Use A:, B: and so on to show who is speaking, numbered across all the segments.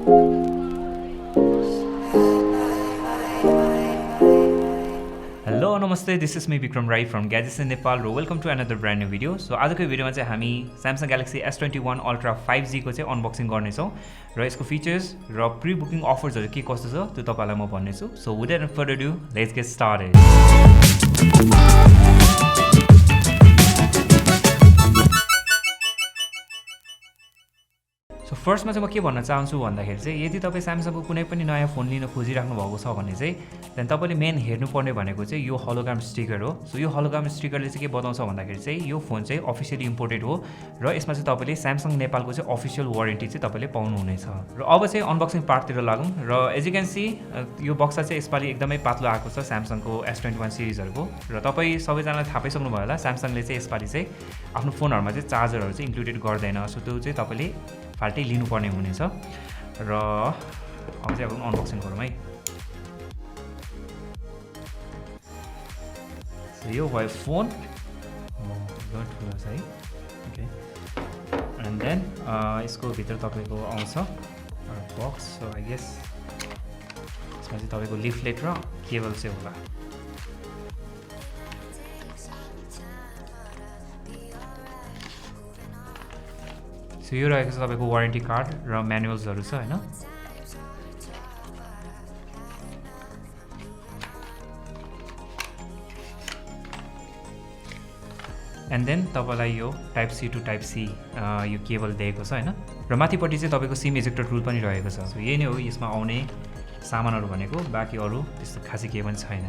A: Hello, Namaste. This is me Vikram Rai from Gadgets in Nepal. Welcome to another brand new video. So आजको भिडियोमा चाहिँ हामी Samsung Galaxy S21 Ultra 5G को चाहिँ unboxing गर्नेछौँ र यसको फिचर्स र प्री बुकिङ अफर्सहरु के कस्तो छ त्यो तपाईलाई म भन्नेछु. So without further ado, let's get started. So first मा चाहिँ म के भन्न चाहन्छु भन्दाखेरि चाहिँ यदि तपाई Samsung को कुनै पनि नयाँ फोन लिन खोजिराख्नु भएको छ भने चाहिँ देन तपाईले मेन हेर्नुपर्ने भनेको चाहिँ यो होलोग्राम स्टिकर हो. सो यो होलोग्राम स्टिकरले चाहिँ के बताउँछ भन्दाखेरि चाहिँ यो फोन चाहिँ अफिसियली इम्पोर्टेड हो र यसमा चाहिँ तपाईले Samsung नेपालको चाहिँ अफिसियल वारेन्टी चाहिँ तपाईले पाउनु हुनेछ. र अब चाहिँ अनबक्सिङ पार्टतिर लागौं र एज यु क्यान सी यो बक्सा चाहिँ यसपालि एकदमै पातलो आएको छ Samsung को S21 सिरिजहरुको र तपाई सबैजनाले थाहा पाइसक्नु भयो होला Samsungले चाहिँ यसपालि चाहिँ आफ्नो फोनहरुमा चाहिँ चार्जरहरु चाहिँ इन्क्लुडेड गर्दैन. सो त्यो चाहिँ तपाईले फाल्टै लिनुपर्ने हुनेछ र अब चाहिँ अब अनबक्सिङ गरौँ है. यो भयो फोन गुड प्लस है. ओके एन्ड देन यसको भित्र तपाईको आउँछ बक्स. सो आई गेस यसमा चाहिँ तपाईको लिफलेट र केबल चाहिँ होला. सो यो रहेको छ तपाईको वारेन्टी कार्ड र म्यानुअल्सहरु छ हैन. एन्ड देन तपाईलाई यो type C to type C यो केबल दिएको छ हैन र माथिपट्टि चाहिँ तपाईको सिम इजेक्टर टुल पनि रहेको छ. सो यही नै हो यसमा आउने सामानहरु भनेको, बाकी अरु त्यस्तो खासै केही पनि छैन.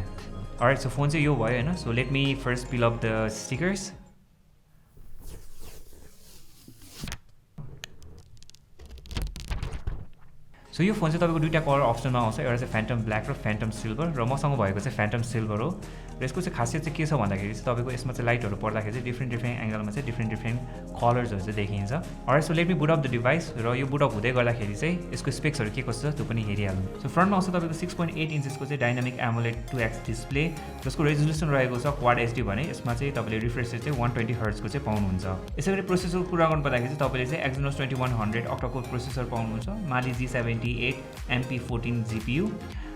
A: अलराइट, सो फोन चाहिँ यो भयो हैन. So let me first pill up the stickers. So यो फोन चाहिँ तपाईको दुईटा कलर अप्सनमा आउँछ. एउटा चाहिँ फ्यान्टम ब्ल्याक र फ्यान्टम सिल्भर र मसँग भएको चाहिँ फ्यान्टम सिल्भर हो. र यसको चाहिँ खासियत चाहिँ के छ भन्दाखेरि चाहिँ तपाईको यसमा चाहिँ लाइटहरु पर्दाखेरि चाहिँ डिफ्रेन्ट एंगलमा चाहिँ डिफ्रेन्ट कलर्सहरु चाहिँ देखिन्छ. All right, so let me boot up the device र यो बुट अप हुँदै गर्दाखेरि चाहिँ यसको स्पेक्सहरु के कस्तो छ त्यो पनि हेरिहालौं. सो फ्रन्टमा आउँछ तपाईको 6.8 इन्चेसको चाहिँ डायनामिक एमोलेड 2x डिस्प्ले जसको रेजोल्युसन रहेको छ क्वाड एचडी भने यसमा चाहिँ तपाईले रिफ्रेश रेट चाहिँ 120 हर्ट्ज को चाहिँ पाउनुहुन्छ. यसैगरी प्रोसेसरको कुरा गर्नु पर्दाखेरि चाहिँ तपाईले चाहिँ Exynos 2100 octa core प्रोसेसर पाउनुहुन्छ. Mali G78 MP14 GPU.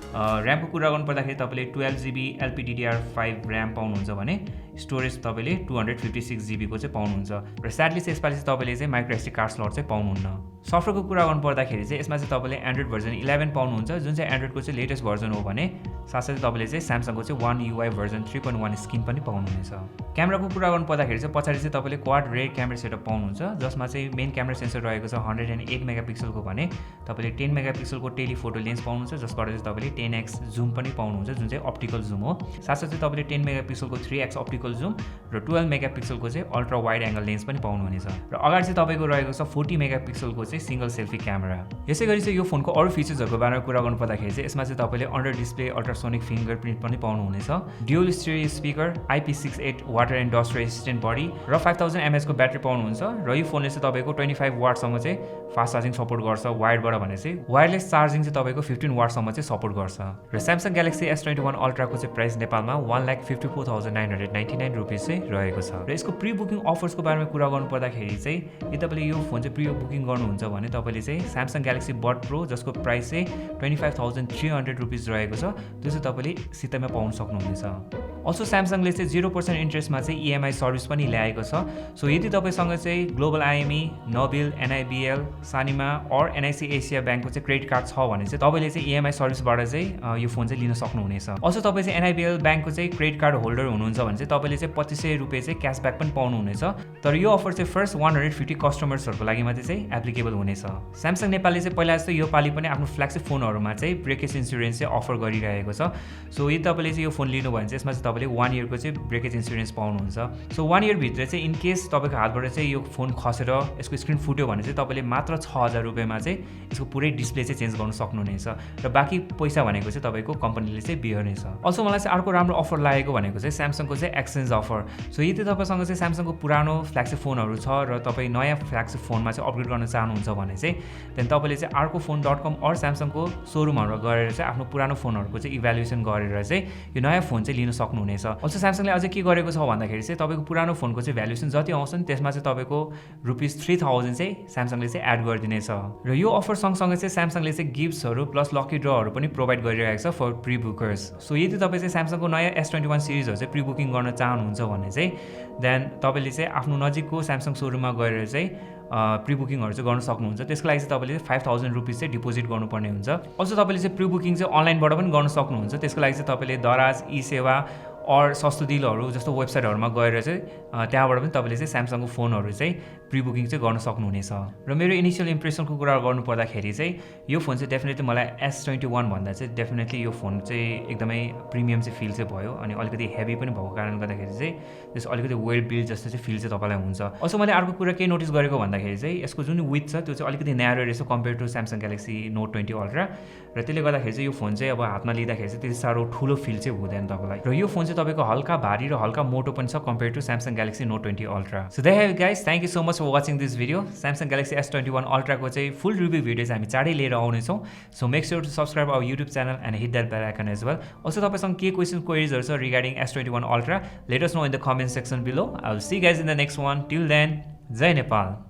A: र्यामको कुरा गर्नु पर्दाखेरि तपाईले 12GB LPDDR5 र्याम पाउनुहुन्छ भने स्टोरेज तपाईले 256GB को चाहिँ पाउनुहुन्छ. र स्याडली चाहिँ यसपालि चाहिँ तपाईले चाहिँ माइक्रो एसडी कार्ड स्लट चाहिँ पाउनुहुन्न. सफ्टवेयरको कुरा गर्नु पर्दाखेरि चाहिँ यसमा चाहिँ तपाईले एन्ड्रोइड भर्जन 11 पाउनुहुन्छ जुन चाहिँ एन्ड्रोइडको चाहिँ लेटेस्ट भर्जन हो भने साथसाथै तपाईले चाहिँ Samsungको चाहिँ One UI भर्जन 3.1 स्किन पनि पाउनुहुनेछ. क्यामेराको कुरा गर्नु पर्दाखेरि चाहिँ पछाडी चाहिँ तपाईले क्वाड रेयर क्यामेरा सेटअप पाउनुहुन्छ जसमा चाहिँ मेन क्यामेरा सेन्सर रहेको छ 108 मेगापिक्सलको भने तपाईले 10 मेगापिक्सलको टेलिफोटो लेन्स पाउनुहुन्छ जसबाट चाहिँ तपाईले 10x जुम पनि पाउनुहुन्छ जुन चाहिँ अप्टिकल जुम हो. साथसाथै तपाईले 10 मेगापिक्सलको 3x अप्टिकल जुम र 12 मेगापिक्सलको चाहिँ अल्ट्रा वाइड एंगल लेन्स पनि पाउनुहुनेछ. र अगाडि चाहिँ तपाईको रहेको छ 40 मेगापिक्सलको चाहिँ सिंगल सेल्फी क्यामेरा. यसैगरी चाहिँ यो फोनको अरु फिचर्सहरुको बारेमा कुरा गर्नु पर्दाखेरि चाहिँ यसमा चाहिँ तपाईले अन्डर डिस्प्ले अल्ट्रासोनिक फिंगरप्रिन्ट पनि पाउनुहुनेछ. Dual stereo speaker, IP68 water and dust resistant body र 5000 mAh को ब्याट्री पाउनुहुन्छ. र यो फोनले चाहिँ तपाईको 25 वाट सम्म चाहिँ फास्ट चार्जिङ सपोर्ट गर्छ. वायरबाट भने चाहिँ वायरलेस चार्जिङ चाहिँ तपाईको 15 वाट सम्म चाहिँ सपोर्ट गर्छ. र Samsung Galaxy S21 Ultra को चाहिँ प्राइस नेपालमा 1,54,999 रुपैयाँ चाहिँ रहेको छ. र यसको प्री बुकिङ अफर्सको बारेमा कुरा गर्नु पर्दाखेरि चाहिँ यदि तपाईले यो फोन चाहिँ प्री बुकिङ गर्नुहुन्छ भने तपाईले चाहिँ Samsung Galaxy Buds Pro जसको प्राइस चाहिँ 25,300 रुपैयाँ रहेको छ त्यो चाहिँ तपाईले सित्तैमा पाउन सक्नुहुनेछ. अल्सो Samsungले चाहिँ 0% इन्ट्रेस्टमा चाहिँ EMI सर्भिस पनि ल्याएको छ. सो यदि तपाईसँग चाहिँ global IME, noble, NIBL, Sanima और NIC एसिया ब्याङ्कको चाहिँ क्रेडिट कार्ड छ भने चाहिँ तपाईले चाहिँ EMI सर्भिसबाट चाहिँ यो फोन चाहिँ लिन सक्नुहुनेछ. अल्सो तपाई चाहिँ NIBL ब्याङ्कको चाहिँ क्रेडिट कार्ड होल्डर हुनुहुन्छ भने चाहिँ तपाईले चाहिँ 2500 रुपैयाँ चाहिँ क्याशब्याक पनि पाउनुहुनेछ. तर यो अफर चाहिँ फर्स्ट 150 कस्टमर्सहरुको लागि मात्रै चाहिँ एप्लिकेबल हुनेछ. Samsung नेपालले चाहिँ पहिला जस्तो यो पाली पनि आफ्नो फ्ल्यागशिप फोनहरुमा चाहिँ ब्रेकेज इन्स्योरेन्स चाहिँ अफर गरिरहेको छ. सो यदि तपाईले चाहिँ यो फोन लिनु भयो भने चाहिँ यसमा चाहिँ तपाईले 1 इयर को चाहिँ ब्रेकेज इन्स्योरेन्स पाउनुहुन्छ. सो 1 इयर भित्र चाहिँ इन केस तपाईको हातबाट चाहिँ यो फोन खसेर यसको स्क्रिन फुट्यो भने चाहिँ तपाईले मात्र 6000 रुपैयाँमा चाहिँ यसको पुरै डिस्प्ले चाहिँ चेन्ज गर्न सक्नुहुनेछ र बाँकी पैसा भनेको चाहिँ तपाईको कम्पनीले चाहिँ बिहोर्नेछ. अल्सो मलाई चाहिँ अर्को राम्रो अफर लागेको भनेको चाहिँ Samsungको चाहिँ एक्सचेन्ज अफर. सो यदि तपाईसँग चाहिँ Samsungको पुरानो फ्ल्यागशिप फोनहरु छ र तपाई नयाँ फ्ल्यागशिप फोनमा चाहिँ अपग्रेड गर्न चाहनुहुन्छ भने चाहिँ देन तपाईले चाहिँ arcophone.com और Samsungको शोरूमहरुमा गएर चाहिँ आफ्नो पुरानो फोनहरुको चाहिँ इभ्यालुएसन गरेर चाहिँ यो नयाँ फोन चाहिँ लिन सक्नुहुन्छ. सक्नुहुनेछ। अल्सो स्यामसङले अझै के गरेको छ भन्दाखेरि चाहिँ तपाईँको पुरानो फोनको चाहिँ भ्यालुएसन जति आउँछ नि त्यसमा चाहिँ तपाईँको ₹3000 चाहिँ स्यामसङले चाहिँ एड गरिदिनेछ। र यो अफर सँगसँगै चाहिँ स्यामसङले चाहिँ गिफ्ट्सहरू प्लस लकी ड्रहरू पनि प्रोभाइड गरिरहेको छ फर प्री बुकर्स। सो यदि तपाईँ चाहिँ स्यामसङको नयाँ S21 सिरिजहरू चाहिँ प्री बुकिङ गर्न चाहनुहुन्छ भने चाहिँ देन तपाईँले चाहिँ आफ्नो नजिकको स्यामसङ सोरुममा गएर चाहिँ प्री बुकिङहरू चाहिँ गर्न सक्नुहुन्छ। त्यसको लागि चाहिँ तपाईँले ₹5000 चाहिँ डिपोजिट गर्नुपर्ने हुन्छ। अझ तपाईँले चाहिँ प्री बुकिङ चाहिँ अनलाइनबाट पनि गर्न सक्नुहुन्छ। त्यसको लागि चाहिँ तपाईँले दराज, ई सेवा और सस्तो डिलहरू जस्तो वेबसाइटहरूमा गएर चाहिँ त्यहाँबाट पनि तपाईँले चाहिँ स्यामसङको फोनहरू चाहिँ प्री बुकिङ चाहिँ गर्न सक्नुहुनेछ। र मेरो इनिसियल इम्प्रेसनको कुरा गर्नुपर्दाखेरि चाहिँ यो फोन चाहिँ डेफिनेटली मलाई S21 भन्दा चाहिँ डेफिनेटली यो फोन चाहिँ एकदमै प्रिमियम चाहिँ फिल चाहिँ भयो अनि अलिकति हेभी पनि भएको कारणले गर्दाखेरि चाहिँ त्यस अलिकति वेल बिल्ड जस्तो चाहिँ फिल चाहिँ तपाईँलाई हुन्छ। अझ मैले अर्को कुरा के नोटिस गरेको भन्दाखेरि चाहिँ यसको जुन विथ छ त्यो चाहिँ अलिकति न्यारो रहेछ compare to Samsung Galaxy Note 20 ultra र त्यसले गर्दाखेरि चाहिँ यो फोन चाहिँ अब हातमा लिँदाखेरि चाहिँ त्यति साह्रो ठुलो फिल चाहिँ हुँदैन तपाईँलाई। र यो फोन चाहिँ तपाईँको हल्का भारी र हल्का मोटो पनि छ compare to Samsung Galaxy Note 20 ultra. So that have guys, thank you so much for watching this video. Samsung Galaxy S21 अल्ट्राको चाहिँ फुल रिभ्यू भिडियो चाहिँ हामी चाँडै लिएर आउनेछौँ। So make sure to subscribe our YouTube channel and hit that bell icon as well. Also तपाईँसँग के question क्वेरिजहरू छ regarding S21 ultra let us know in the comment section below. I will see guys in the next one. Till then, जय नेपाल।